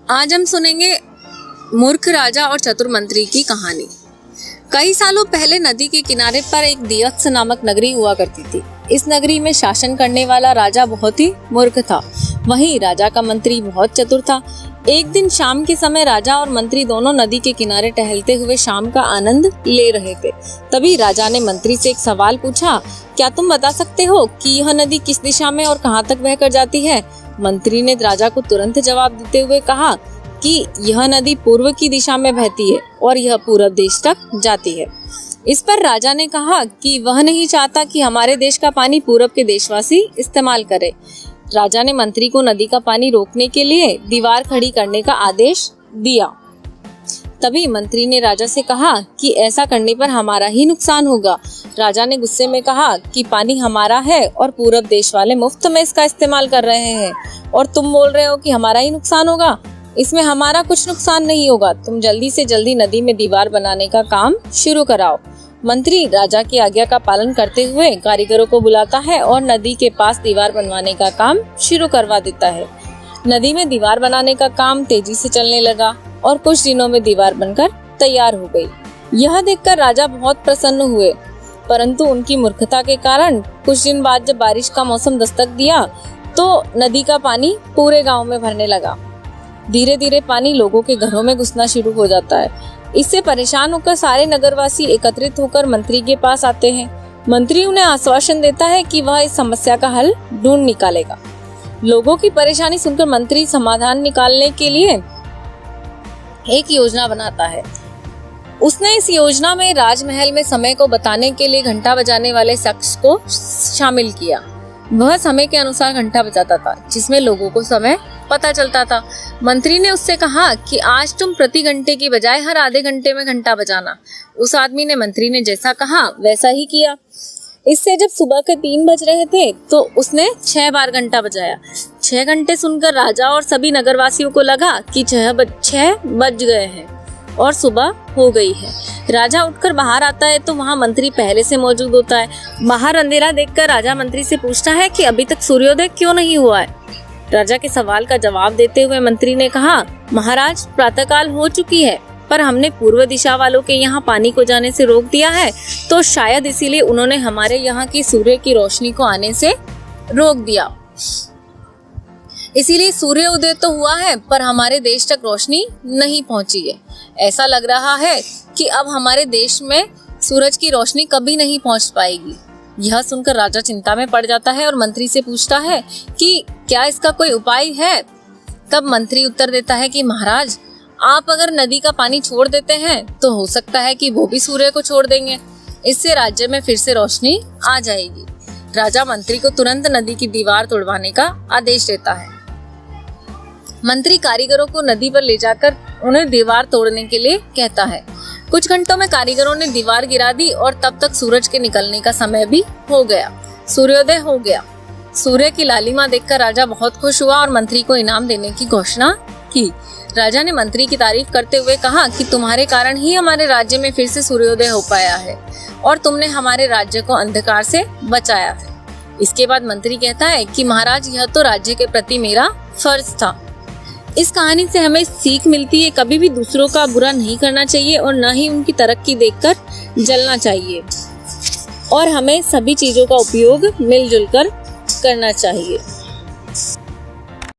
आज हम सुनेंगे मूर्ख राजा और चतुर मंत्री की कहानी। कई सालों पहले नदी के किनारे पर एक दियक्ष नामक नगरी हुआ करती थी। इस नगरी में शासन करने वाला राजा बहुत ही मूर्ख था, वहीं राजा का मंत्री बहुत चतुर था। एक दिन शाम के समय राजा और मंत्री दोनों नदी के किनारे टहलते हुए शाम का आनंद ले रहे थे। तभी राजा ने मंत्री से एक सवाल पूछा, क्या तुम बता सकते हो कि यह नदी किस दिशा में और कहां तक बहकर जाती है? मंत्री ने राजा को तुरंत जवाब देते हुए कहा कि यह नदी पूर्व की दिशा में बहती है और यह पूरब देश तक जाती है। इस पर राजा ने कहा कि वह नहीं चाहता कि हमारे देश का पानी पूरब के देशवासी इस्तेमाल करे। राजा ने मंत्री को नदी का पानी रोकने के लिए दीवार खड़ी करने का आदेश दिया। तभी मंत्री ने राजा से कहा कि ऐसा करने पर हमारा ही नुकसान होगा। राजा ने गुस्से में कहा कि पानी हमारा है और पूरब देश वाले मुफ्त में इसका इस्तेमाल कर रहे हैं और तुम बोल रहे हो कि हमारा ही नुकसान होगा। इसमें हमारा कुछ नुकसान नहीं होगा, तुम जल्दी से जल्दी नदी में दीवार बनाने का काम शुरू कराओ। मंत्री राजा की आज्ञा का पालन करते हुए कारीगरों को बुलाता है और नदी के पास दीवार बनवाने का काम शुरू करवा देता है। नदी में दीवार बनाने का काम तेजी से चलने लगा और कुछ दिनों में दीवार बनकर तैयार हो गई। यह देखकर राजा बहुत प्रसन्न हुए, परंतु उनकी मूर्खता के कारण कुछ दिन बाद जब बारिश का मौसम दस्तक दिया तो नदी का पानी पूरे गांव में भरने लगा। धीरे धीरे पानी लोगों के घरों में घुसना शुरू हो जाता है। इससे परेशान होकर सारे नगरवासी एकत्रित होकर मंत्री के पास आते हैं। मंत्री उन्हें आश्वासन देता है कि वह इस समस्या का हल ढूंढ निकालेगा। लोगों की परेशानी सुनकर मंत्री समाधान निकालने के लिए एक योजना बनाता है। उसने इस योजना में राजमहल में समय को बताने के लिए घंटा बजाने वाले शख्स को शामिल किया। वह समय के अनुसार घंटा बजाता था, जिसमें लोगों को समय पता चलता था। मंत्री ने उससे कहा कि आज तुम प्रति घंटे की बजाय हर आधे घंटे में घंटा बजाना। उस आदमी ने मंत्री ने जैसा कहा वैसा ही किया। इससे जब सुबह के 3 बज रहे थे तो उसने 6 बार घंटा बजाया। 6 घंटे सुनकर राजा और सभी नगरवासियों को लगा कि 6 बज गए हैं और सुबह हो गई है। राजा उठकर बाहर आता है तो वहाँ मंत्री पहले से मौजूद होता है। बाहर अंधेरा देखकर राजा मंत्री से पूछता है कि अभी तक सूर्योदय क्यों नहीं हुआ है। राजा के सवाल का जवाब देते हुए मंत्री ने कहा, महाराज प्रातःकाल हो चुकी है, पर हमने पूर्व दिशा वालों के यहाँ पानी को जाने से रोक दिया है, तो शायद इसीलिए उन्होंने हमारे यहाँ की सूर्य की रोशनी को आने से रोक दिया। इसीलिए सूर्य उदय तो हुआ है पर हमारे देश तक रोशनी नहीं पहुंची है। ऐसा लग रहा है कि अब हमारे देश में सूरज की रोशनी कभी नहीं पहुंच पाएगी। यह सुनकर राजा चिंता में पड़ जाता है और मंत्री से पूछता है कि क्या इसका कोई उपाय है। तब मंत्री उत्तर देता है कि महाराज, आप अगर नदी का पानी छोड़ देते हैं तो हो सकता है कि वो भी सूर्य को छोड़ देंगे। इससे राज्य में फिर से रोशनी आ जाएगी। राजा मंत्री को तुरंत नदी की दीवार तोड़वाने का आदेश देता है। मंत्री कारीगरों को नदी पर ले जाकर उन्हें दीवार तोड़ने के लिए कहता है। कुछ घंटों में कारीगरों ने दीवार गिरा दी और तब तक सूरज के निकलने का समय भी हो गया। सूर्योदय हो गया। सूर्य की लालिमा देखकर राजा बहुत खुश हुआ और मंत्री को इनाम देने की घोषणा की। राजा ने मंत्री की तारीफ करते हुए कहा कि तुम्हारे कारण ही हमारे राज्य में फिर से सूर्योदय हो पाया है और तुमने हमारे राज्य को अंधकार से बचाया है। इसके बाद मंत्री कहता है कि महाराज, यह तो राज्य के प्रति मेरा फर्ज था। इस कहानी से हमें सीख मिलती है, कभी भी दूसरों का बुरा नहीं करना चाहिए और न ही उनकी तरक्की देखकर जलना चाहिए और हमें सभी चीजों का उपयोग मिलजुल कर करना चाहिए।